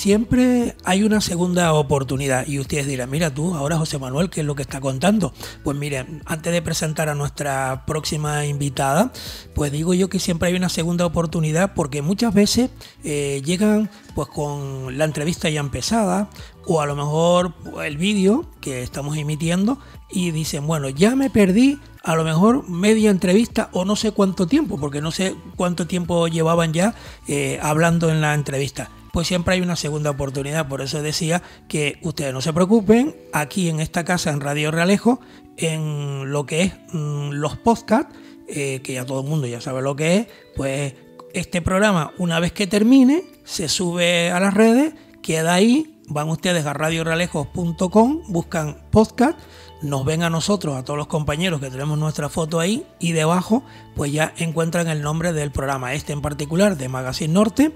siempre hay una segunda oportunidad y ustedes dirán, mira tú, ahora José Manuel, ¿qué es lo que está contando? Pues miren, antes de presentar a nuestra próxima invitada, pues digo yo que siempre hay una segunda oportunidad porque muchas veces llegan pues con la entrevista ya empezada o a lo mejor el vídeo que estamos emitiendo y dicen, bueno, ya me perdí a lo mejor media entrevista o no sé cuánto tiempo, porque no sé cuánto tiempo llevaban ya hablando en la entrevista. Pues siempre hay una segunda oportunidad, por eso decía que ustedes no se preocupen, aquí en esta casa en Radio Realejo, en lo que es los podcasts, que ya todo el mundo ya sabe lo que es, pues este programa una vez que termine se sube a las redes, queda ahí, van ustedes a radiorealejos.com, buscan podcast, nos ven a nosotros, a todos los compañeros que tenemos nuestra foto ahí y debajo pues ya encuentran el nombre del programa, este en particular de Magazine Norte.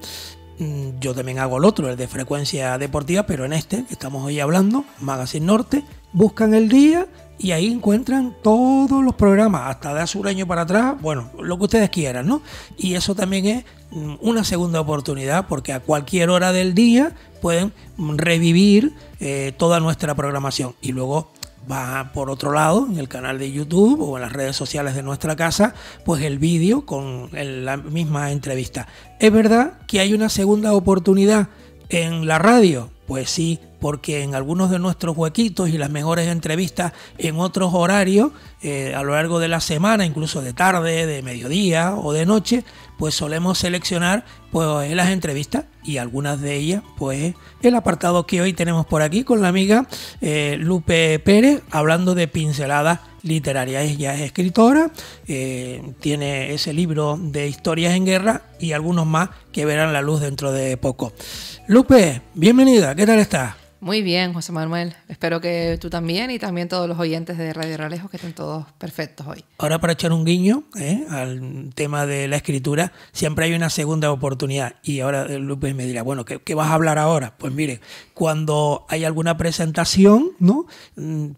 Yo también hago el otro, el de Frecuencia Deportiva, pero en este que estamos hoy hablando, Magazine Norte, buscan el día y ahí encuentran todos los programas, hasta de hace un año para atrás, bueno, lo que ustedes quieran, ¿no? Y eso también es una segunda oportunidad porque a cualquier hora del día pueden revivir toda nuestra programación y luego va por otro lado en el canal de YouTube o en las redes sociales de nuestra casa pues el vídeo con la misma entrevista. ¿Es verdad que hay una segunda oportunidad en la radio? Pues sí, porque en algunos de nuestros huequitos y las mejores entrevistas en otros horarios a lo largo de la semana, incluso de tarde, de mediodía o de noche, pues solemos seleccionar pues las entrevistas y algunas de ellas pues el apartado que hoy tenemos por aquí con la amiga Lupe Pérez hablando de pinceladas literarias. Ella es escritora, tiene ese libro de historias en guerra y algunos más que verán la luz dentro de poco. Lupe, bienvenida, ¿qué tal estás? Muy bien, José Manuel. Espero que tú también y también todos los oyentes de Radio Realejo que estén todos perfectos hoy. Ahora para echar un guiño al tema de la escritura, siempre hay una segunda oportunidad. Y ahora Lupe me dirá, bueno, ¿qué vas a hablar ahora? Pues mire, cuando hay alguna presentación, ¿no?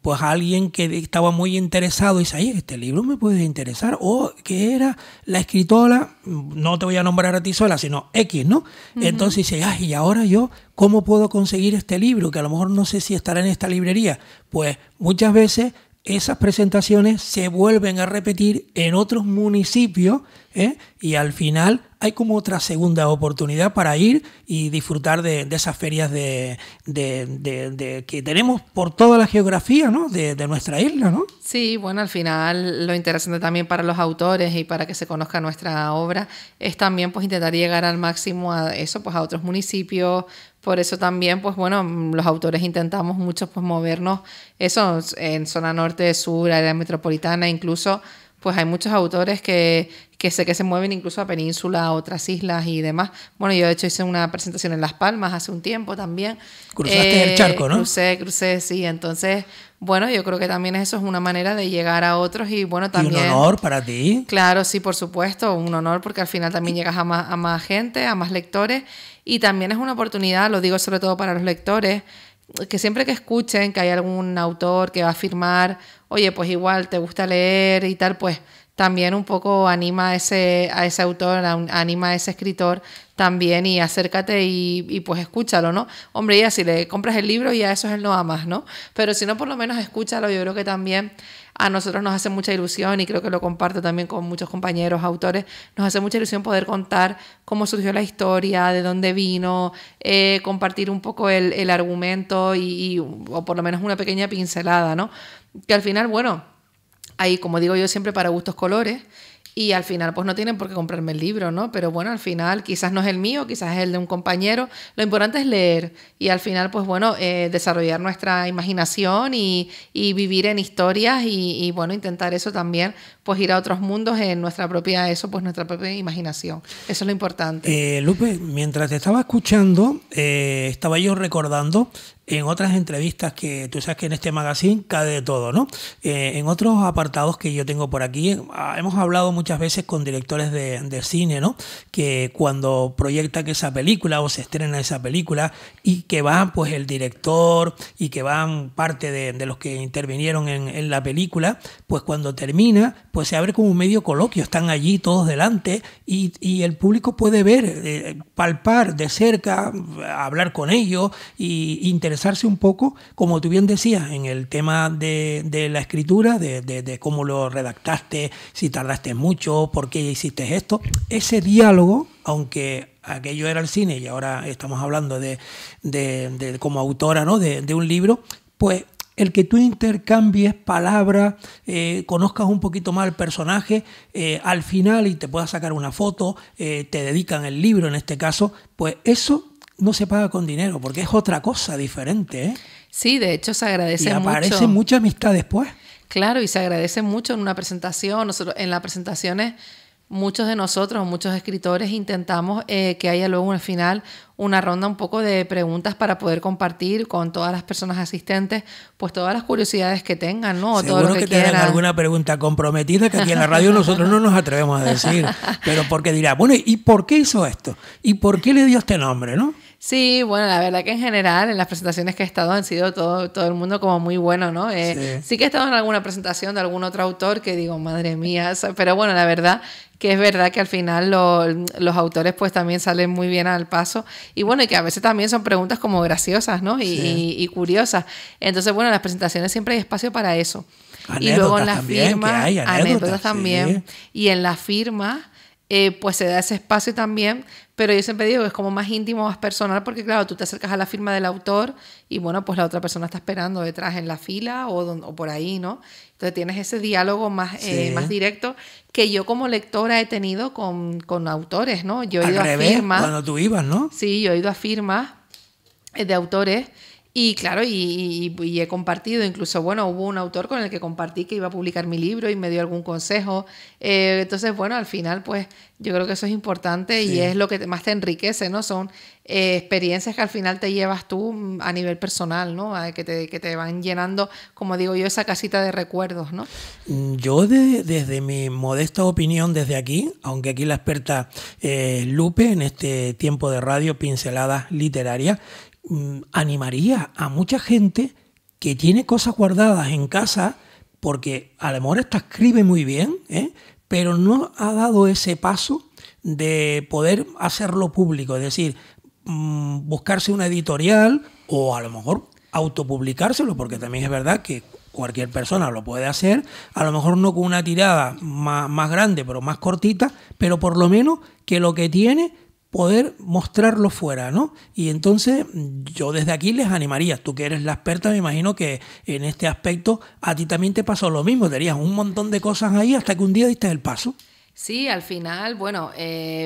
Pues alguien que estaba muy interesado dice, ay, este libro me puede interesar. O que era la escritora, no te voy a nombrar a ti sola, sino X, ¿no? Entonces dice, ay, y ahora yo, ¿cómo puedo conseguir este libro? Que a lo mejor no sé si estará en esta librería. Pues muchas veces esas presentaciones se vuelven a repetir en otros municipios, y al final hay como otra segunda oportunidad para ir y disfrutar de esas ferias de que tenemos por toda la geografía, ¿no? de nuestra isla, ¿no? Sí, bueno, al final lo interesante también para los autores y para que se conozca nuestra obra es también pues intentar llegar al máximo a eso, pues a otros municipios. Por eso también, pues bueno, los autores intentamos mucho pues movernos eso en zona norte, sur, área metropolitana, incluso pues hay muchos autores que sé que se mueven incluso a península, a otras islas y demás. Bueno, yo de hecho hice una presentación en Las Palmas hace un tiempo también. Cruzaste el charco, ¿no? Crucé, sí. Entonces, bueno, yo creo que también eso es una manera de llegar a otros y bueno, también... ¿Y un honor para ti? Claro, sí, por supuesto, un honor porque al final también llegas a más gente, a más lectores y también es una oportunidad, lo digo sobre todo para los lectores, que siempre que escuchen que hay algún autor que va a firmar, oye, pues igual te gusta leer y tal, pues también un poco anima a ese autor, anima a ese escritor también y acércate y pues escúchalo, ¿no? Hombre, ya si le compras el libro ya eso es el no a más, ¿no? Pero si no, por lo menos escúchalo. Yo creo que también a nosotros nos hace mucha ilusión y creo que lo comparto también con muchos compañeros autores, nos hace mucha ilusión poder contar cómo surgió la historia, de dónde vino, compartir un poco el argumento o por lo menos una pequeña pincelada, ¿no? Que al final, bueno, ahí, como digo yo siempre, para gustos colores y al final pues no tienen por qué comprarme el libro, ¿no? Pero bueno, al final quizás no es el mío, quizás es el de un compañero. Lo importante es leer y al final pues bueno, desarrollar nuestra imaginación y vivir en historias y bueno, intentar eso también, pues ir a otros mundos en nuestra propia imaginación. Eso es lo importante. Lupe, mientras te estaba escuchando, estaba yo recordando en otras entrevistas que tú sabes que en este magazine cae de todo, ¿no? En otros apartados que yo tengo por aquí, hemos hablado muchas veces con directores de cine, ¿no? Que cuando proyectan esa película o se estrena esa película y que van pues el director y que van parte de los que intervinieron en la película, pues cuando termina, pues se abre como un medio coloquio, están allí todos delante y el público puede ver, palpar de cerca, hablar con ellos y interesarse un poco, como tú bien decías, en el tema de la escritura, de cómo lo redactaste, si tardaste mucho, por qué hiciste esto. Ese diálogo, aunque aquello era el cine y ahora estamos hablando de como autora, ¿no? de un libro, pues el que tú intercambies palabras, conozcas un poquito más al personaje, al final y te puedas sacar una foto, te dedican el libro en este caso, pues eso no se paga con dinero, porque es otra cosa diferente, ¿eh? Sí, de hecho se agradece mucho. Y aparece mucha amistad después. Claro, y se agradece mucho en una presentación. Nosotros, en las presentaciones, muchos de nosotros, muchos escritores, intentamos que haya luego al final una ronda un poco de preguntas para poder compartir con todas las personas asistentes, pues todas las curiosidades que tengan, ¿no? O seguro todo lo que te dan quieran. alguna pregunta comprometida que aquí en la radio nosotros no nos atrevemos a decir, pero porque dirá, bueno, ¿y por qué hizo esto? ¿Y por qué le dio este nombre, no? Sí, bueno, la verdad que en general en las presentaciones que he estado han sido todo el mundo como muy bueno, ¿no? Sí que he estado en alguna presentación de algún otro autor que digo, madre mía, pero bueno, la verdad que es verdad que al final los autores pues también salen muy bien al paso y bueno, y que a veces también son preguntas como graciosas, ¿no? Y curiosas. Entonces, bueno, en las presentaciones siempre hay espacio para eso. Anécdotas y luego en las también, firmas, que hay anécdotas también. Sí. Y en las firmas, pues se da ese espacio también, pero yo siempre digo que es como más íntimo, más personal, porque claro, tú te acercas a la firma del autor y bueno, pues la otra persona está esperando detrás en la fila o por ahí, ¿no? Entonces tienes ese diálogo más, más directo que yo como lectora he tenido con autores, ¿no? Yo he ido a firmas. Cuando tú ibas, ¿no? Sí, yo he ido a firmas de autores. Y claro, y he compartido, incluso, bueno, hubo un autor con el que compartí que iba a publicar mi libro y me dio algún consejo. Entonces, bueno, al final, pues yo creo que eso es importante y es lo que más te enriquece, ¿no? Son experiencias que al final te llevas tú a nivel personal, ¿no? Que te van llenando, como digo yo, esa casita de recuerdos, ¿no? Yo desde mi modesta opinión desde aquí, aunque aquí la experta Lupe en este tiempo de radio, pinceladas literarias, animaría a mucha gente que tiene cosas guardadas en casa porque a lo mejor esta escribe muy bien, pero no ha dado ese paso de poder hacerlo público, es decir, buscarse una editorial o a lo mejor autopublicárselo, porque también es verdad que cualquier persona lo puede hacer, a lo mejor no con una tirada más grande, pero más cortita, pero por lo menos que lo que tiene poder mostrarlo fuera, ¿no? Y entonces yo desde aquí les animaría, tú que eres la experta, me imagino que en este aspecto a ti también te pasó lo mismo, tenías un montón de cosas ahí hasta que un día diste el paso. Sí, al final, bueno,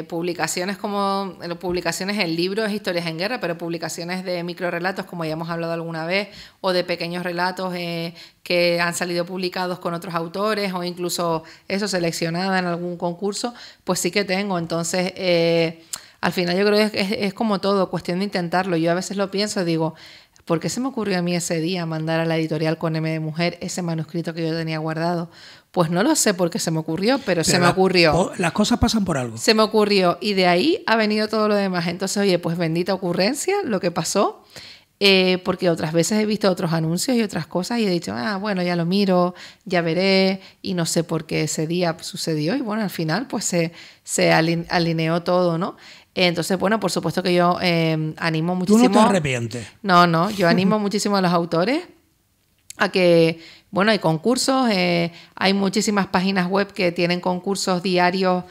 publicaciones en libros, historias en guerra, pero publicaciones de microrelatos, como ya hemos hablado alguna vez, o de pequeños relatos que han salido publicados con otros autores, o incluso eso seleccionada en algún concurso, pues sí que tengo. Entonces, al final yo creo que es como todo, cuestión de intentarlo. Yo a veces lo pienso y digo, ¿por qué se me ocurrió a mí ese día mandar a la editorial con M de Mujer ese manuscrito que yo tenía guardado? Pues no lo sé por qué se me ocurrió, pero se me ocurrió. Las cosas pasan por algo. Se me ocurrió y de ahí ha venido todo lo demás. Entonces, oye, pues bendita ocurrencia lo que pasó, porque otras veces he visto otros anuncios y otras cosas y he dicho, bueno, ya lo miro, ya veré, y no sé por qué ese día sucedió y bueno, al final pues se alineó todo, ¿no? Entonces, bueno, por supuesto que yo animo muchísimo... ¿Tú no te arrepientes? No, yo animo muchísimo a los autores a que, bueno, hay concursos, hay muchísimas páginas web que tienen concursos diarios.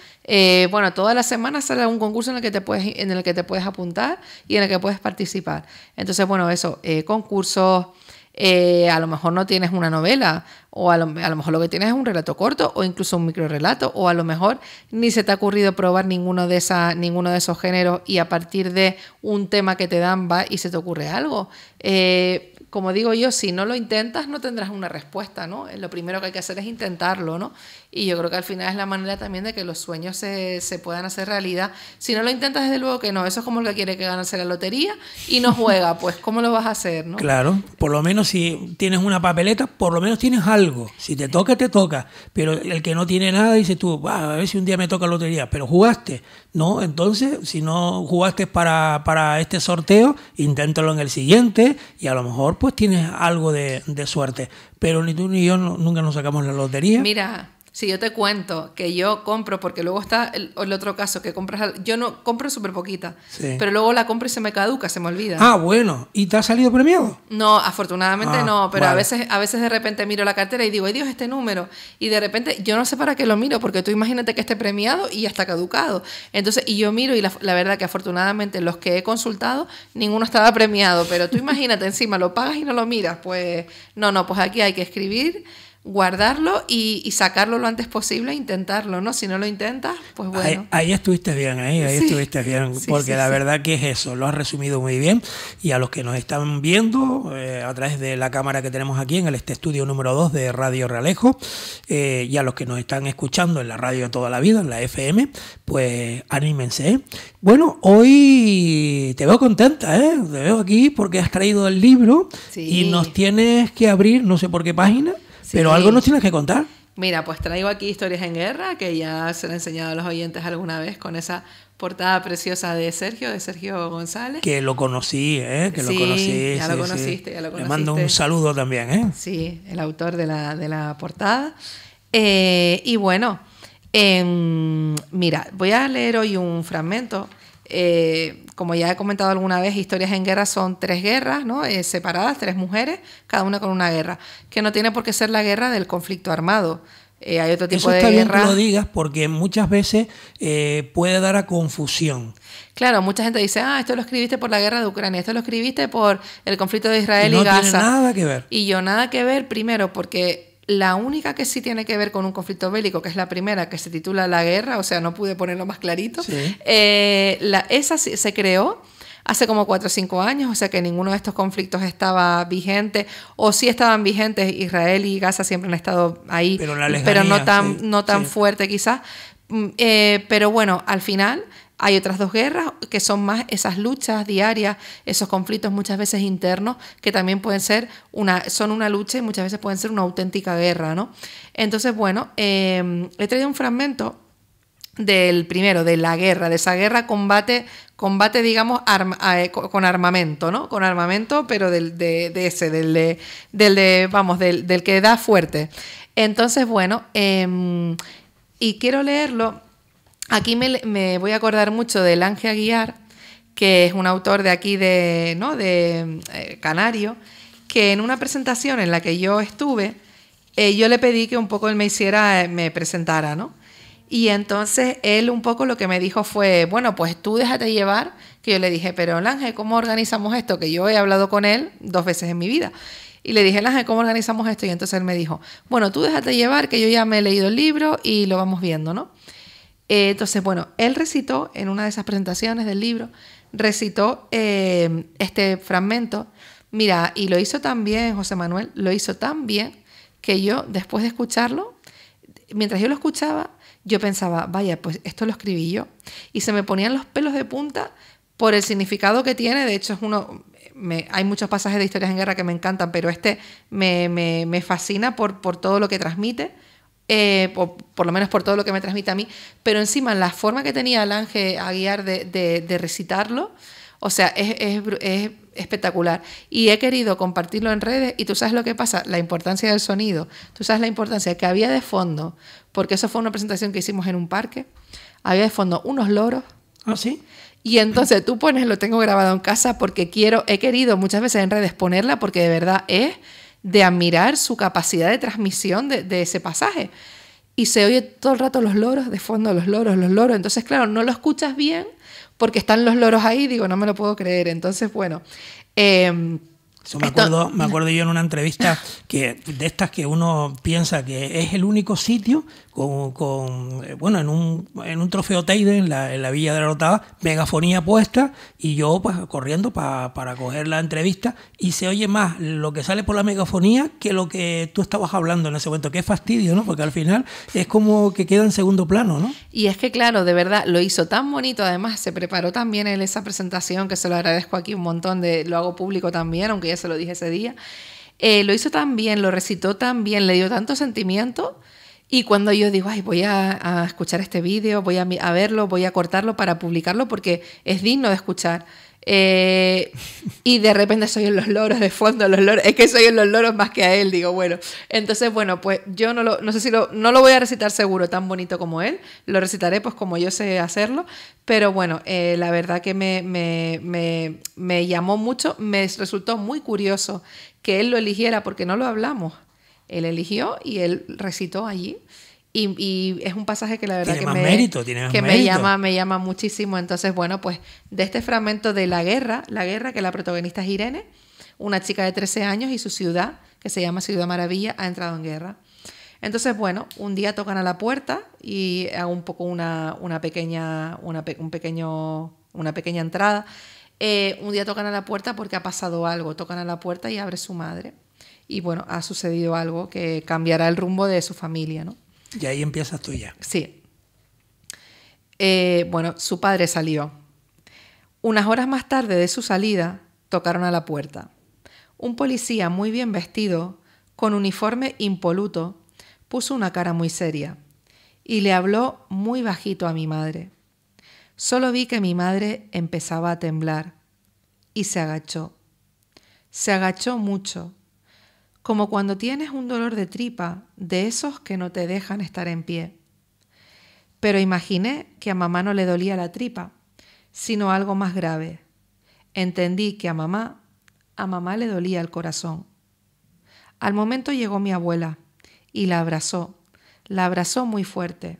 Bueno, todas las semanas sale un concurso en el que te puedes apuntar y en el que puedes participar. Entonces, bueno, eso, concursos, a lo mejor no tienes una novela, o a lo mejor lo que tienes es un relato corto, o incluso un microrelato, o a lo mejor ni se te ha ocurrido probar ninguno de esos géneros y a partir de un tema que te dan va y se te ocurre algo. Como digo yo, si no lo intentas no tendrás una respuesta, ¿no? Lo primero que hay que hacer es intentarlo, ¿no? Y yo creo que al final es la manera también de que los sueños se puedan hacer realidad. Si no lo intentas, desde luego que no. Eso es como el que quiere que ganase la lotería y no juega. Pues, ¿cómo lo vas a hacer, no? Claro, por lo menos si tienes una papeleta, por lo menos tienes algo. Si te toca, te toca. Pero el que no tiene nada, dice tú, a ver si un día me toca lotería. Pero jugaste, ¿no? Entonces, si no jugaste para este sorteo, inténtalo en el siguiente y a lo mejor pues tienes algo de suerte. Pero ni tú ni yo nunca nos sacamos la lotería. Mira, si yo te cuento que yo compro, porque luego está el otro caso, que compras, yo no compro súper poquita, Sí. pero luego la compro y se me caduca, se me olvida. Ah, bueno. ¿Y te ha salido premiado? No, afortunadamente no, pero vale. a veces de repente miro la cartera y digo, ¡ay Dios, este número! Y de repente yo no sé para qué lo miro, porque tú imagínate que esté premiado y ya está caducado. Entonces, y yo miro y la verdad que afortunadamente los que he consultado, ninguno estaba premiado, pero tú imagínate encima, lo pagas y no lo miras, pues no, pues aquí hay que escribir, guardarlo y sacarlo lo antes posible e intentarlo, ¿no? Si no lo intentas, pues bueno. Ahí estuviste bien, ahí Sí. estuviste bien, Sí, porque sí, la sí. verdad que es eso, lo has resumido muy bien. Y a los que nos están viendo a través de la cámara que tenemos aquí en este estudio número 2 de Radio Realejo, y a los que nos están escuchando en la radio de toda la vida, en la FM, pues anímense, ¿eh? Bueno, hoy te veo contenta, ¿eh? Te veo aquí porque has traído el libro Sí. y nos tienes que abrir, no sé por qué página, Sí. pero algo nos tienes que contar. Mira, pues traigo aquí Historias en Guerra, que ya se lo he enseñado a los oyentes alguna vez con esa portada preciosa de Sergio González. Que lo conocí, que lo Sí, conocí. ya lo sí, conociste, sí. ya lo Le mando un conociste. saludo también, ¿eh? Sí, el autor de la portada. Y bueno, mira, voy a leer hoy un fragmento. Como ya he comentado alguna vez, Historias en Guerra son 3 guerras, ¿no? Separadas, 3 mujeres, cada una con una guerra, que no tiene por qué ser la guerra del conflicto armado. Hay otro tipo Eso de está bien que guerra. lo digas porque muchas veces puede dar a confusión. Claro, mucha gente dice, esto lo escribiste por la guerra de Ucrania, esto lo escribiste por el conflicto de Israel Y no y Gaza. tiene nada que ver. Y yo nada que ver, primero, porque la única que sí tiene que ver con un conflicto bélico, que es la primera, que se titula La Guerra, o sea, no pude ponerlo más clarito, Sí. esa se creó hace como 4 o 5 años, o sea que ninguno de estos conflictos estaba vigente, o sí estaban vigentes, Israel y Gaza siempre han estado ahí, Pero en la pero lejanía, no tan sí. fuerte quizás. Pero bueno, al final hay otras 2 guerras que son más esas luchas diarias, esos conflictos muchas veces internos, que también pueden ser son una lucha y muchas veces pueden ser una auténtica guerra, ¿no? Entonces, bueno, he traído un fragmento del primero, de la guerra, de esa guerra combate digamos, con armamento, ¿no? Con armamento, pero del que da fuerte. Entonces, bueno, y quiero leerlo. Aquí me voy a acordar mucho del Ángel Aguiar, que es un autor de aquí de Canario, que en una presentación en la que yo estuve, yo le pedí que un poco él me presentara, ¿no? Y entonces él un poco lo que me dijo fue, bueno, pues tú déjate llevar, que yo le dije, pero Ángel, ¿cómo organizamos esto? Que yo he hablado con él 2 veces en mi vida. Y le dije, Ángel, ¿cómo organizamos esto? Y entonces él me dijo, bueno, tú déjate llevar, que yo ya me he leído el libro y lo vamos viendo, ¿no? Entonces, bueno, él recitó en una de esas presentaciones del libro, recitó este fragmento. Mira, y lo hizo tan bien, José Manuel, lo hizo tan bien que yo, después de escucharlo, mientras yo lo escuchaba, yo pensaba, vaya, pues esto lo escribí yo. Y se me ponían los pelos de punta por el significado que tiene. De hecho, hay muchos pasajes de Historias en Guerra que me encantan, pero este me fascina por todo lo que transmite. Por lo menos por todo lo que me transmite a mí, pero encima la forma que tenía el Ángel Aguiar de recitarlo, o sea, es espectacular. Y he querido compartirlo en redes y tú sabes lo que pasa, la importancia del sonido, tú sabes la importancia que había de fondo, porque eso fue una presentación que hicimos en un parque, había de fondo unos loros. ¿Ah, sí? Y entonces tú pones, lo tengo grabado en casa porque he querido muchas veces en redes ponerla porque de verdad es de admirar su capacidad de transmisión de ese pasaje. Y se oye todo el rato los loros, de fondo los loros. Entonces, claro, no lo escuchas bien porque están los loros ahí, digo, no me lo puedo creer. Entonces, bueno... Eso me acuerdo yo en una entrevista de estas que uno piensa que es el único sitio bueno, en un trofeo Teide en la Villa de la Rotada, megafonía puesta y yo pues corriendo para coger la entrevista, y se oye más lo que sale por la megafonía que lo que tú estabas hablando en ese momento. Qué fastidio, ¿no? Porque al final es como que queda en segundo plano, ¿no? Y es que claro, de verdad, lo hizo tan bonito, además se preparó también él esa presentación, que se lo agradezco aquí un montón, lo hago público también, aunque ya se lo dije ese día. Lo hizo tan bien, lo recitó tan bien, le dio tanto sentimiento. Y cuando yo digo, ay, voy a escuchar este vídeo, voy a verlo, voy a cortarlo para publicarlo porque es digno de escuchar. Y de repente soy en los loros de fondo, es que soy en los loros más que a él, digo, bueno. Entonces, bueno, pues yo no sé si no lo voy a recitar seguro tan bonito como él, lo recitaré pues como yo sé hacerlo, pero bueno, la verdad que me llamó mucho, me resultó muy curioso que él lo eligiera porque no lo hablamos. Él eligió y él recitó allí. Y es un pasaje que la verdad me llama muchísimo. Entonces, bueno, pues de este fragmento de La Guerra, que la protagonista es Irene, una chica de 13 años y su ciudad, que se llama Ciudad Maravilla, ha entrado en guerra. Entonces, bueno, un día tocan a la puerta y hago un poco una pequeña entrada. Un día tocan a la puerta porque ha pasado algo. Tocan a la puerta y abre su madre. Y bueno, ha sucedido algo que cambiará el rumbo de su familia, ¿no? Y ahí empiezas tú ya. Sí. Bueno, su padre salió. Unas horas más tarde de su salida, tocaron a la puerta. Un policía muy bien vestido, con uniforme impoluto, puso una cara muy seria y le habló muy bajito a mi madre. Solo vi que mi madre empezaba a temblar y se agachó. Se agachó mucho, como cuando tienes un dolor de tripa, de esos que no te dejan estar en pie. Pero imaginé que a mamá no le dolía la tripa, sino algo más grave. Entendí que a mamá le dolía el corazón. Al momento llegó mi abuela y la abrazó muy fuerte.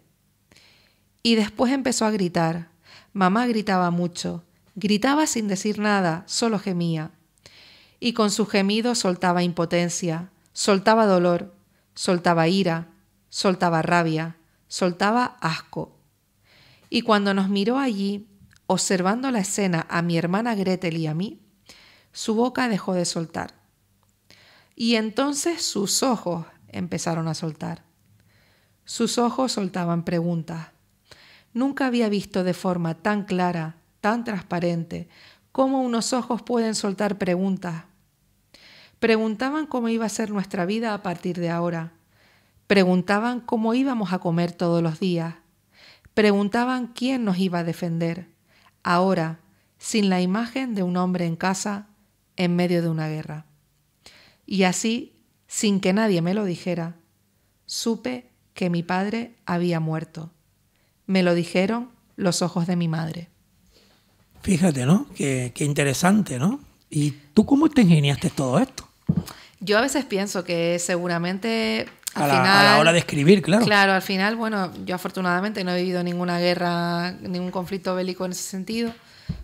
Y después empezó a gritar. Mamá gritaba mucho, gritaba sin decir nada, solo gemía. Y con su gemido soltaba impotencia, soltaba dolor, soltaba ira, soltaba rabia, soltaba asco. Y cuando nos miró allí, observando la escena a mi hermana Gretel y a mí, su boca dejó de soltar. Y entonces sus ojos empezaron a soltar. Sus ojos soltaban preguntas. Nunca había visto de forma tan clara, tan transparente, cómo unos ojos pueden soltar preguntas. Preguntaban cómo iba a ser nuestra vida a partir de ahora. Preguntaban cómo íbamos a comer todos los días. Preguntaban quién nos iba a defender, ahora, sin la imagen de un hombre en casa, en medio de una guerra. Y así, sin que nadie me lo dijera, supe que mi padre había muerto. Me lo dijeron los ojos de mi madre. Fíjate, ¿no? Qué interesante, ¿no? ¿Y tú cómo te ingeniaste todo esto? Yo a veces pienso que seguramente a la hora de escribir, claro. Claro, al final, bueno, yo afortunadamente no he vivido ninguna guerra, ningún conflicto bélico en ese sentido,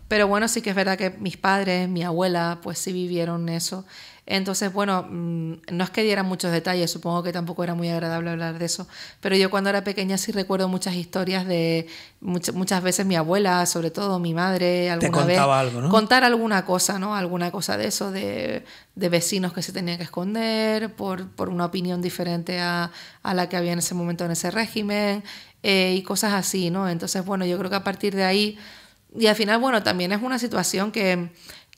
pero bueno, sí que es verdad que mis padres, mi abuela, pues sí vivieron eso. Entonces, bueno, no es que dieran muchos detalles, supongo que tampoco era muy agradable hablar de eso, pero yo cuando era pequeña sí recuerdo muchas historias de muchas veces mi abuela, sobre todo mi madre, alguna vez algo, ¿no? Contar alguna cosa, ¿no? Alguna cosa de eso, de vecinos que se tenían que esconder por una opinión diferente a la que había en ese momento en ese régimen, y cosas así, ¿no? Entonces, bueno, yo creo que a partir de ahí, y al final, bueno, también es una situación que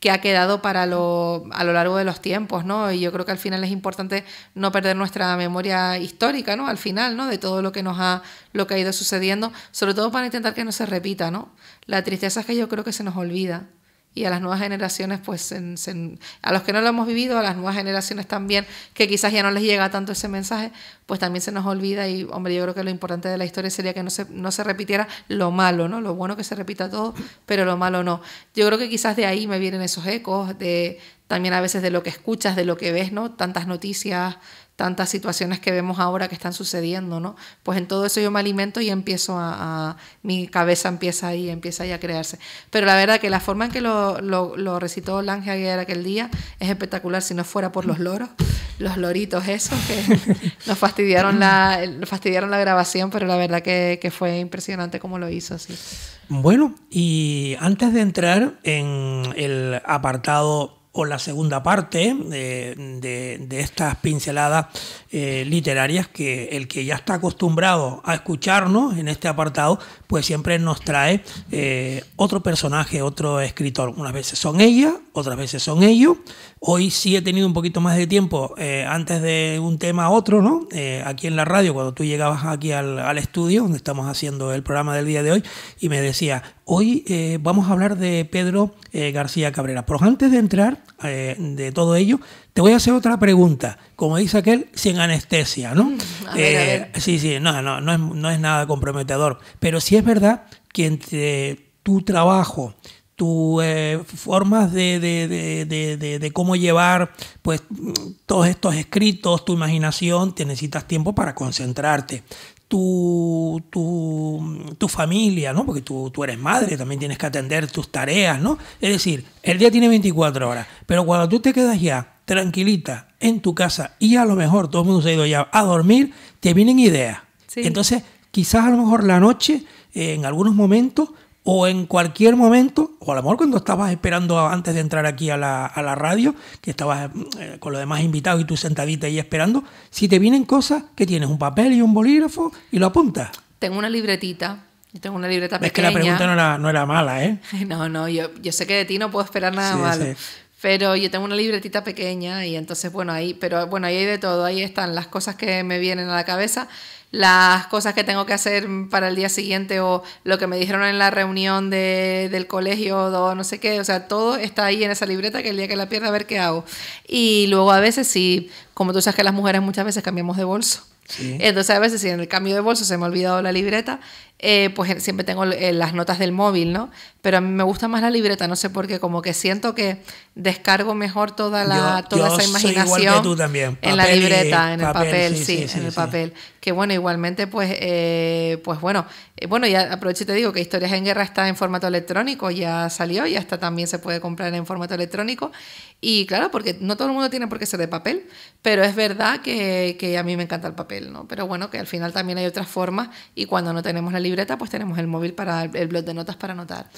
ha quedado a lo largo de los tiempos, ¿no? Y yo creo que al final es importante no perder nuestra memoria histórica, ¿no? Al final, ¿no? De todo lo que ha ido sucediendo, sobre todo para intentar que no se repita, ¿no? La tristeza es que yo creo que se nos olvida. Y a las nuevas generaciones, pues a los que no lo hemos vivido, a las nuevas generaciones también, que quizás ya no les llega tanto ese mensaje, pues también se nos olvida. Y, hombre, yo creo que lo importante de la historia sería que no se repitiera lo malo, ¿no? Lo bueno que se repita todo, pero lo malo no. Yo creo que quizás de ahí me vienen esos ecos, también a veces de lo que escuchas, de lo que ves, ¿no? Tantas noticias, tantas situaciones que vemos ahora que están sucediendo, ¿no? Pues en todo eso yo me alimento y mi cabeza empieza ahí a crearse. Pero la verdad que la forma en que lo recitó Lange Aguiar aquel día es espectacular, si no fuera por los loros, los loritos esos que nos fastidiaron la grabación, pero la verdad que fue impresionante cómo lo hizo, sí. Bueno, y antes de entrar en el apartado o la segunda parte de estas pinceladas literarias, que el que ya está acostumbrado a escucharnos en este apartado, pues siempre nos trae otro personaje, otro escritor. Unas veces son ellas, otras veces son ellos. Hoy sí he tenido un poquito más de tiempo antes de un tema a otro, ¿no? Aquí en la radio, cuando tú llegabas aquí al estudio, donde estamos haciendo el programa del día de hoy, y me decía, hoy vamos a hablar de Pedro García Cabrera. Pero antes de entrar de todo ello, te voy a hacer otra pregunta, como dice aquel, sin anestesia, ¿no? A ver. Sí, no es nada comprometedor, pero sí es verdad que entre tu trabajo, tus formas de cómo llevar pues todos estos escritos, tu imaginación, te necesitas tiempo para concentrarte. Tu familia, ¿no? Porque tú eres madre, también tienes que atender tus tareas, ¿no? Es decir, el día tiene 24 horas, pero cuando tú te quedas ya tranquilita en tu casa y a lo mejor todo el mundo se ha ido ya a dormir, te vienen ideas. Sí. Entonces, quizás a lo mejor la noche, en algunos momentos, o en cualquier momento, o a lo mejor cuando estabas esperando antes de entrar aquí a la radio, que estabas con los demás invitados y tú sentadita ahí esperando, si te vienen cosas, que tienes un papel y un bolígrafo y lo apuntas. Tengo una libretita. Yo tengo una libreta pequeña. Es que la pregunta no era mala, ¿eh? No, yo sé que de ti no puedo esperar nada malo. Sí. Pero yo tengo una libretita pequeña y entonces, ahí hay de todo. Ahí están las cosas que me vienen a la cabeza, las cosas que tengo que hacer para el día siguiente o lo que me dijeron en la reunión del colegio o no sé qué. O sea, todo está ahí en esa libreta, que el día que la pierda a ver qué hago. Y luego a veces, sí, como tú sabes que las mujeres muchas veces cambiamos de bolso. Sí. Entonces a veces si en el cambio de bolso se me ha olvidado la libreta, pues siempre tengo las notas del móvil, ¿no? Pero a mí me gusta más la libreta, no sé por qué, como que siento que descargo mejor toda esa imaginación soy igual que tú también. Papel en la libreta, en el papel, sí, en el papel. Que bueno, igualmente pues ya aprovecho y te digo que Historias en Guerra está en formato electrónico, ya salió, ya está, también se puede comprar en formato electrónico. Y claro, porque no todo el mundo tiene por qué ser de papel, pero es verdad que a mí me encanta el papel, ¿no? Pero bueno, que al final también hay otras formas y cuando no tenemos la libreta, pues tenemos el móvil para el blog de notas para anotar.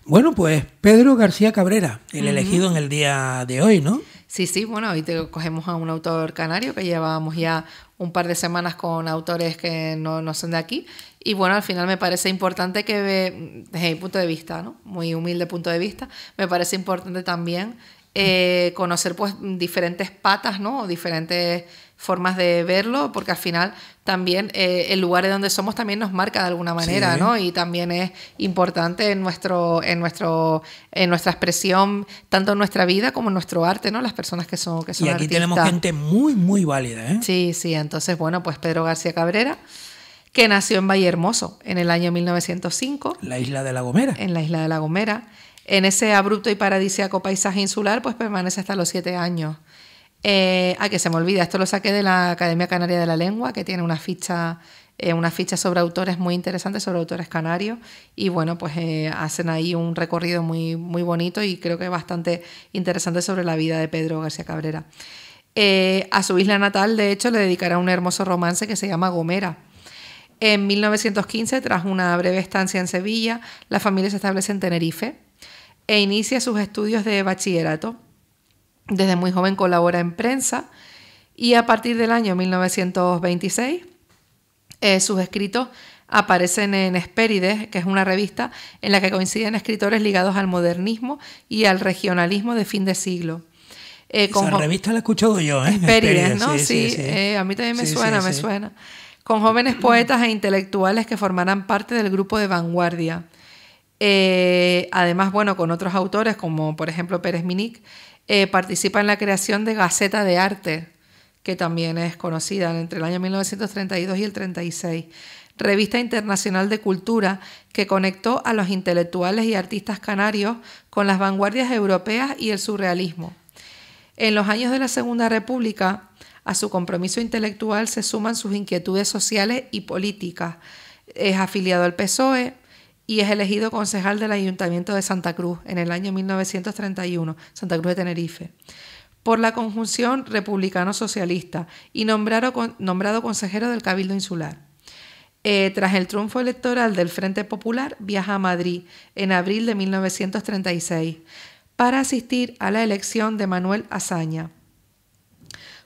Bueno, pues Pedro García Cabrera, el elegido en el día de hoy, ¿no? Sí, bueno, hoy cogemos a un autor canario que llevábamos ya un par de semanas con autores que no son de aquí. Y bueno, al final me parece importante que, desde mi punto de vista, ¿no? Muy humilde punto de vista, me parece importante también conocer pues diferentes patas, ¿no? O diferentes formas de verlo, porque al final también el lugar de donde somos también nos marca de alguna manera, sí, ¿no? Y también es importante en nuestra expresión, tanto en nuestra vida como en nuestro arte, ¿no? Las personas que son artistas. Y aquí tenemos gente muy, muy válida, ¿eh? Sí, entonces, bueno, pues Pedro García Cabrera, que nació en Vallehermoso en el año 1905. La isla de La Gomera. En la isla de La Gomera. En ese abrupto y paradisíaco paisaje insular, pues permanece hasta los 7 años. Que se me olvida, esto lo saqué de la Academia Canaria de la Lengua, que tiene una ficha sobre autores muy interesantes, sobre autores canarios, y bueno, pues hacen ahí un recorrido muy, muy bonito y creo que bastante interesante sobre la vida de Pedro García Cabrera. A su isla natal, de hecho, le dedicará un hermoso romance que se llama Gomera. En 1915, tras una breve estancia en Sevilla, la familia se establece en Tenerife e inicia sus estudios de bachillerato. Desde muy joven colabora en prensa y a partir del año 1926 sus escritos aparecen en Hespérides, que es una revista en la que coinciden escritores ligados al modernismo y al regionalismo de fin de siglo. Esa revista la he escuchado yo, ¿eh? Hespérides, ¿no? Sí. A mí también me suena. Con jóvenes poetas e intelectuales que formarán parte del grupo de vanguardia. Además, bueno, con otros autores como por ejemplo Pérez Minic, participa en la creación de Gaceta de Arte, que también es conocida entre el año 1932 y el 36, revista internacional de cultura que conectó a los intelectuales y artistas canarios con las vanguardias europeas y el surrealismo. En los años de la Segunda República A su compromiso intelectual se suman sus inquietudes sociales y políticas. Es afiliado al PSOE y es elegido concejal del Ayuntamiento de Santa Cruz en el año 1931, Santa Cruz de Tenerife, por la conjunción republicano-socialista y nombrado consejero del Cabildo Insular. Tras el triunfo electoral del Frente Popular, viaja a Madrid en abril de 1936 para asistir a la elección de Manuel Azaña.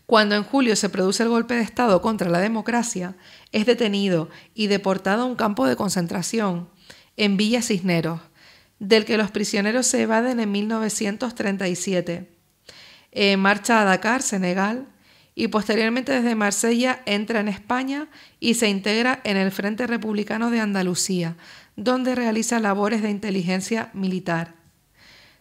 Cuando en julio se produce el golpe de Estado contra la democracia, es detenido y deportado a un campo de concentración en Villa Cisneros, del que los prisioneros se evaden en 1937. Marcha a Dakar, Senegal, y posteriormente desde Marsella entra en España y se integra en el Frente Republicano de Andalucía, donde realiza labores de inteligencia militar.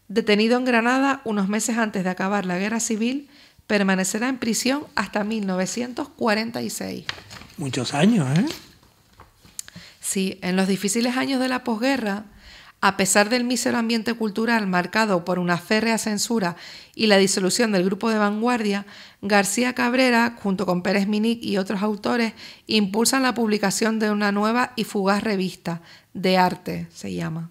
Detenido en Granada unos meses antes de acabar la Guerra Civil, permanecerá en prisión hasta 1946. Muchos años, ¿eh? Sí, en los difíciles años de la posguerra, a pesar del mísero ambiente cultural marcado por una férrea censura y la disolución del grupo de vanguardia, García Cabrera, junto con Pérez Minic y otros autores, impulsan la publicación de una nueva y fugaz revista, De Arte se llama.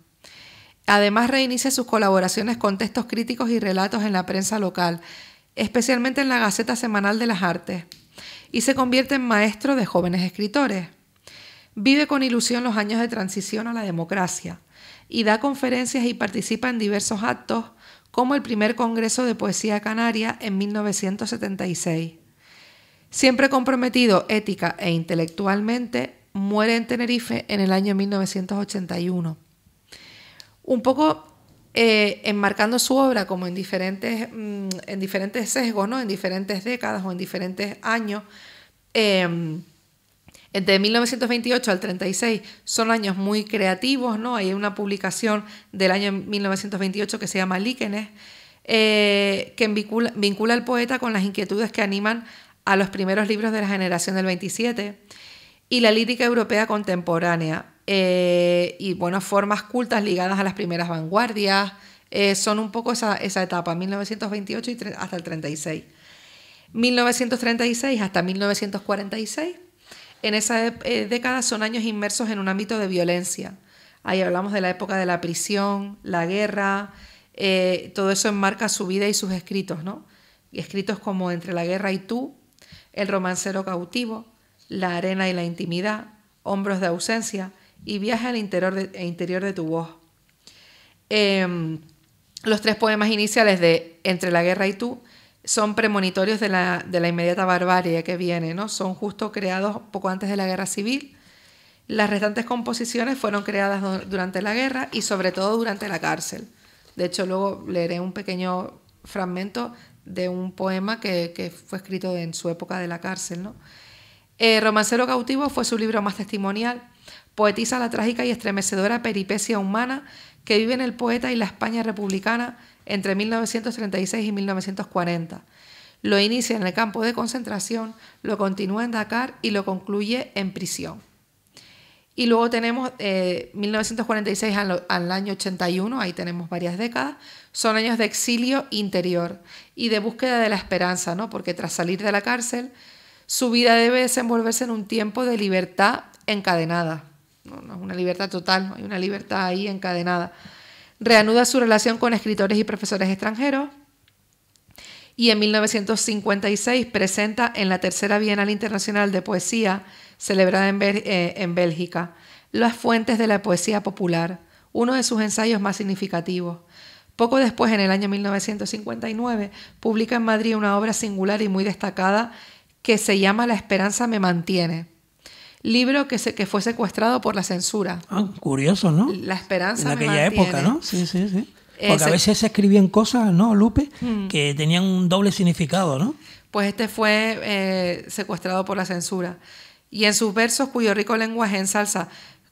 Además reinicia sus colaboraciones con textos críticos y relatos en la prensa local, especialmente en la Gaceta Semanal de las Artes, y se convierte en maestro de jóvenes escritores. Vive con ilusión los años de transición a la democracia y da conferencias y participa en diversos actos, como el primer Congreso de Poesía Canaria en 1976. Siempre comprometido ética e intelectualmente, muere en Tenerife en el año 1981. Un poco enmarcando su obra como en diferentes sesgos, ¿no? En diferentes décadas o en diferentes años. De 1928 al 36 son años muy creativos, ¿no? Hay una publicación del año 1928 que se llama Líquenes, que vincula al poeta con las inquietudes que animan a los primeros libros de la generación del 27 y la lírica europea contemporánea, y bueno, formas cultas ligadas a las primeras vanguardias, son un poco esa etapa, 1928 hasta el 36. 1936 hasta 1946. En esa década son años inmersos en un ámbito de violencia. Ahí hablamos de la época de la prisión, la guerra, todo eso enmarca su vida y sus escritos, ¿no? Y escritos como Entre la guerra y tú, El romancero cautivo, La arena y la intimidad, Hombros de ausencia y Viaje al interior de tu voz. Los tres poemas iniciales de Entre la guerra y tú son premonitorios de la inmediata barbarie que viene, ¿no? Son justo creados poco antes de la Guerra Civil. Las restantes composiciones fueron creadas durante la guerra y sobre todo durante la cárcel. De hecho, luego leeré un pequeño fragmento de un poema que fue escrito en su época de la cárcel, ¿no? Romancero cautivo fue su libro más testimonial. Poetiza la trágica y estremecedora peripecia humana que viven el poeta y la España republicana entre 1936 y 1940. Lo inicia en el campo de concentración, lo continúa en Dakar y lo concluye en prisión. Y luego tenemos 1946 al año 81, ahí tenemos varias décadas, son años de exilio interior y de búsqueda de la esperanza, ¿no? Porque tras salir de la cárcel, su vida debe desenvolverse en un tiempo de libertad encadenada. No es una libertad total, hay una libertad ahí encadenada. Reanuda su relación con escritores y profesores extranjeros y en 1956 presenta en la Tercera Bienal Internacional de Poesía, celebrada en Bélgica, Las fuentes de la poesía popular, uno de sus ensayos más significativos. Poco después, en el año 1959, publica en Madrid una obra singular y muy destacada que se llama La esperanza me mantiene. Libro que fue secuestrado por la censura. Ah, curioso, ¿no? La esperanza en me aquella mantiene. época, ¿no? Sí. Porque a veces se escribían cosas, ¿no, Lupe? Que tenían un doble significado, ¿no? Pues este fue secuestrado por la censura. Y en sus versos, cuyo rico lenguaje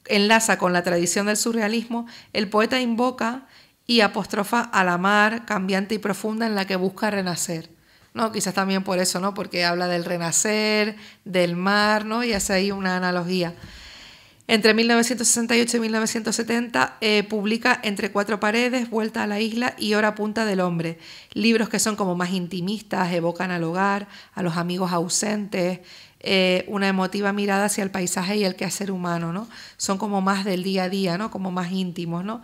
enlaza con la tradición del surrealismo, el poeta invoca y apostrofa a la mar cambiante y profunda en la que busca renacer. ¿No? Quizás también por eso, ¿no? Porque habla del renacer, del mar, ¿no? Y hace ahí una analogía. Entre 1968 y 1970 publica Entre cuatro paredes, Vuelta a la isla y Hora punta del hombre. Libros que son como más intimistas, evocan al hogar, a los amigos ausentes, una emotiva mirada hacia el paisaje y el quehacer humano, ¿no? Son como más del día a día, ¿no? Como más íntimos, ¿no?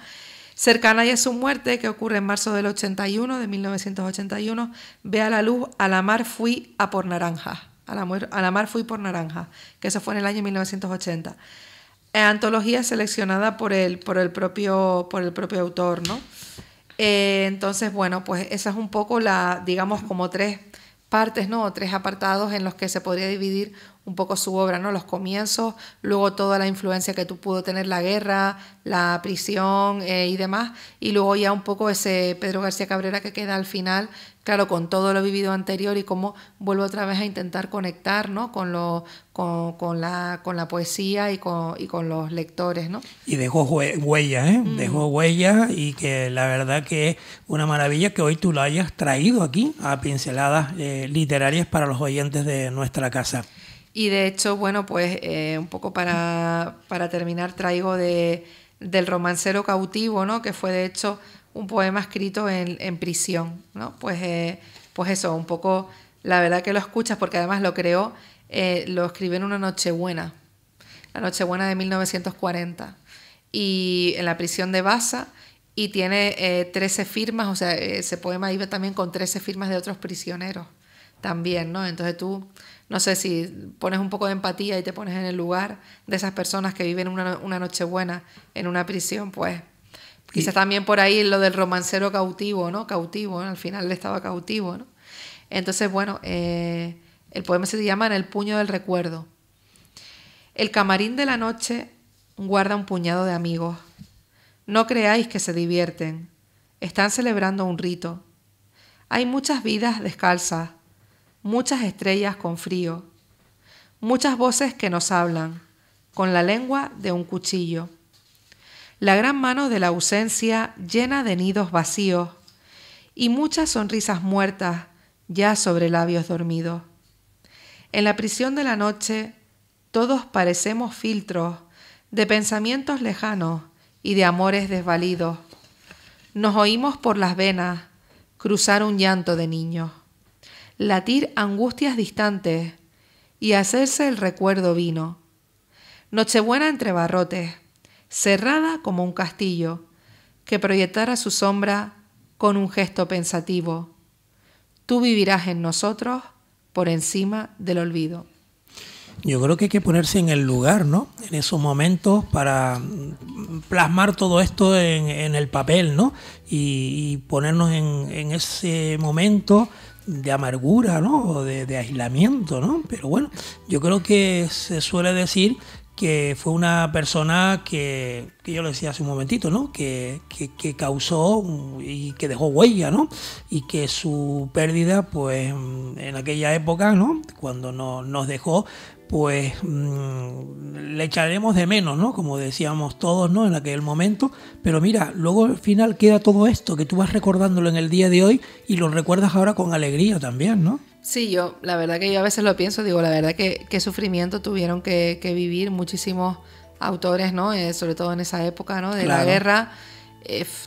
Cercana ya a su muerte, que ocurre en marzo del 81, de 1981, ve a la luz A la mar fui a por naranja. A la mar fui por naranja, que eso fue en el año 1980. Antología seleccionada por el propio autor, ¿no? Entonces, bueno, pues esa es un poco digamos, como tres partes, ¿no? O tres apartados en los que se podría dividir un poco su obra, ¿no? Los comienzos, luego toda la influencia que pudo tener la guerra, la prisión y demás, y luego ya un poco ese Pedro García Cabrera que queda al final, claro, con todo lo vivido anterior y cómo vuelve otra vez a intentar conectar, ¿no? con la poesía y con los lectores, ¿no? Y dejó huella, ¿eh? Dejó huella, y que la verdad que es una maravilla que hoy tú lo hayas traído aquí a Pinceladas Literarias para los oyentes de nuestra casa. Y de hecho, bueno, pues un poco para terminar traigo del romancero cautivo, ¿no? Que fue de hecho un poema escrito en prisión, ¿no? Pues eso, un poco, la verdad que lo escuchas porque además lo creó, lo escribió en una Nochebuena, la Nochebuena de 1940, y en la prisión de Baza, y tiene 13 firmas, o sea, ese poema iba también con 13 firmas de otros prisioneros también, ¿no? Entonces tú, no sé, si pones un poco de empatía y te pones en el lugar de esas personas que viven una Nochebuena en una prisión, pues quizás también por ahí lo del romancero cautivo, ¿no? Cautivo, ¿no? Al final él estaba cautivo, ¿no? Entonces, bueno, el poema se llama En el puño del recuerdo. El camarín de la noche guarda un puñado de amigos. No creáis que se divierten. Están celebrando un rito. Hay muchas vidas descalzas, muchas estrellas con frío, muchas voces que nos hablan, con la lengua de un cuchillo. La gran mano de la ausencia llena de nidos vacíos y muchas sonrisas muertas ya sobre labios dormidos. En la prisión de la noche todos parecemos filtros de pensamientos lejanos y de amores desvalidos. Nos oímos por las venas cruzar un llanto de niños, latir angustias distantes y hacerse el recuerdo vino. Nochebuena entre barrotes, cerrada como un castillo, que proyectara su sombra con un gesto pensativo. Tú vivirás en nosotros por encima del olvido. Yo creo que hay que ponerse en el lugar, ¿no? En esos momentos para plasmar todo esto en el papel, ¿no? Y ponernos en ese momento de amargura, ¿no? O de aislamiento, ¿no? Pero bueno, yo creo que se suele decir que fue una persona que yo lo decía hace un momentito, ¿no? Que causó y que dejó huella, ¿no? Y que su pérdida, pues en aquella época, ¿no? Cuando nos dejó, pues le echaremos de menos, ¿no? Como decíamos todos, ¿no? En aquel momento. Pero mira, luego al final queda todo esto, que tú vas recordándolo en el día de hoy y lo recuerdas ahora con alegría también, ¿no? Sí, la verdad que yo a veces lo pienso, digo, la verdad que qué sufrimiento tuvieron que vivir muchísimos autores, ¿no? Sobre todo en esa época, ¿no? De la guerra.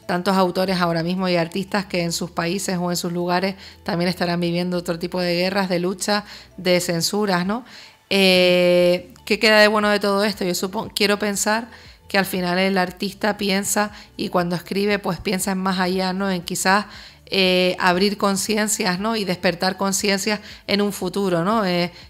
Tantos autores ahora mismo y artistas que en sus países o en sus lugares también estarán viviendo otro tipo de guerras, de lucha, de censuras, ¿no? ¿Qué queda de bueno de todo esto? Yo quiero pensar que al final el artista piensa y cuando escribe pues piensa en más allá, ¿no? En quizás abrir conciencias, ¿no? Y despertar conciencias en un futuro, ¿no?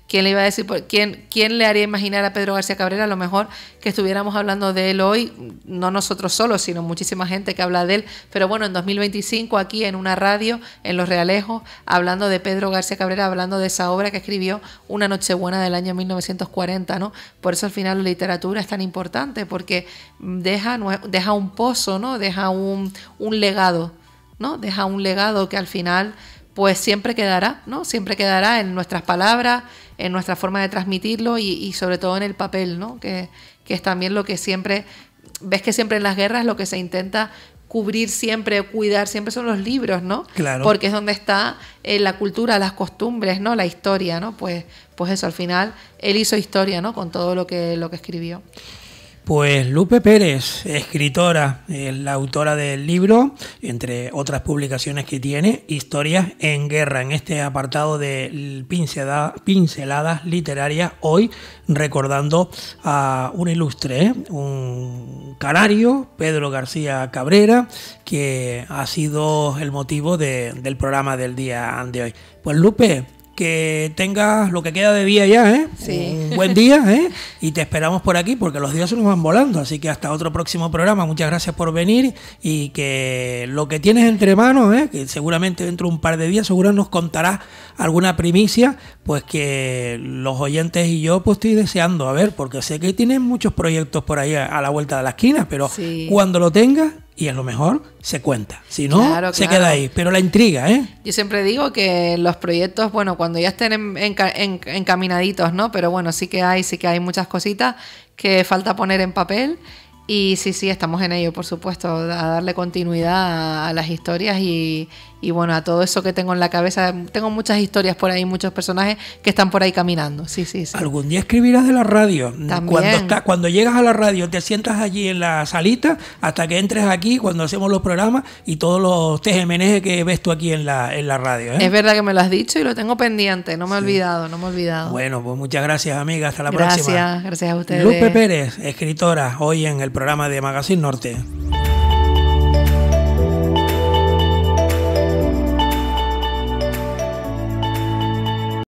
¿Quién le iba a decir? ¿Quién le haría imaginar a Pedro García Cabrera a lo mejor que estuviéramos hablando de él hoy? No nosotros solos, sino muchísima gente que habla de él. Pero bueno, en 2025 aquí en una radio, en Los Realejos, hablando de Pedro García Cabrera, hablando de esa obra que escribió Una Nochebuena del año 1940, ¿no? Por eso al final la literatura es tan importante, porque deja un pozo, ¿no? Deja un legado, ¿no? Deja un legado que al final pues siempre quedará, ¿no? Siempre quedará en nuestras palabras, en nuestra forma de transmitirlo y sobre todo en el papel, ¿no? Que es también lo que siempre, ves que siempre en las guerras lo que se intenta cubrir siempre, cuidar siempre son los libros, ¿no? Claro. Porque es donde está la cultura, las costumbres, ¿no? La historia, ¿no? Pues eso, al final él hizo historia, ¿no? Con todo lo que escribió. Pues Lupe Pérez, escritora, es la autora del libro, entre otras publicaciones que tiene, Historias en Guerra, en este apartado de pinceladas literarias, hoy recordando a un ilustre, un canario, Pedro García Cabrera, que ha sido el motivo del programa del día de hoy. Pues Lupe, que tengas lo que queda de día ya, ¿eh? Sí. Un buen día, ¿eh? Y te esperamos por aquí porque los días se nos van volando, así que hasta otro próximo programa. Muchas gracias por venir y que lo que tienes entre manos, ¿eh? Que seguramente dentro de un par de días seguro nos contarás alguna primicia, pues que los oyentes y yo pues estoy deseando, a ver, porque sé que tienes muchos proyectos por ahí a la vuelta de la esquina, pero sí, cuando lo tengas, y a lo mejor se cuenta, si no, claro, se claro, queda ahí, pero la intriga, ¿eh? Yo siempre digo que los proyectos, bueno, cuando ya estén encaminaditos, ¿no? Pero bueno, sí que hay muchas cositas que falta poner en papel. Y sí, estamos en ello, por supuesto, a darle continuidad a las historias y bueno, a todo eso que tengo en la cabeza. Tengo muchas historias por ahí, muchos personajes que están por ahí caminando. Sí. Algún día escribirás de la radio. También. Cuando llegas a la radio, te sientas allí en la salita hasta que entres aquí cuando hacemos los programas y todos los tejemenejes que ves tú aquí en la radio, ¿eh? Es verdad que me lo has dicho y lo tengo pendiente, no me he olvidado. Bueno, pues muchas gracias, amiga. Hasta la próxima. Gracias a ustedes. Lupe Pérez, escritora, hoy en el programa de Magazine Norte.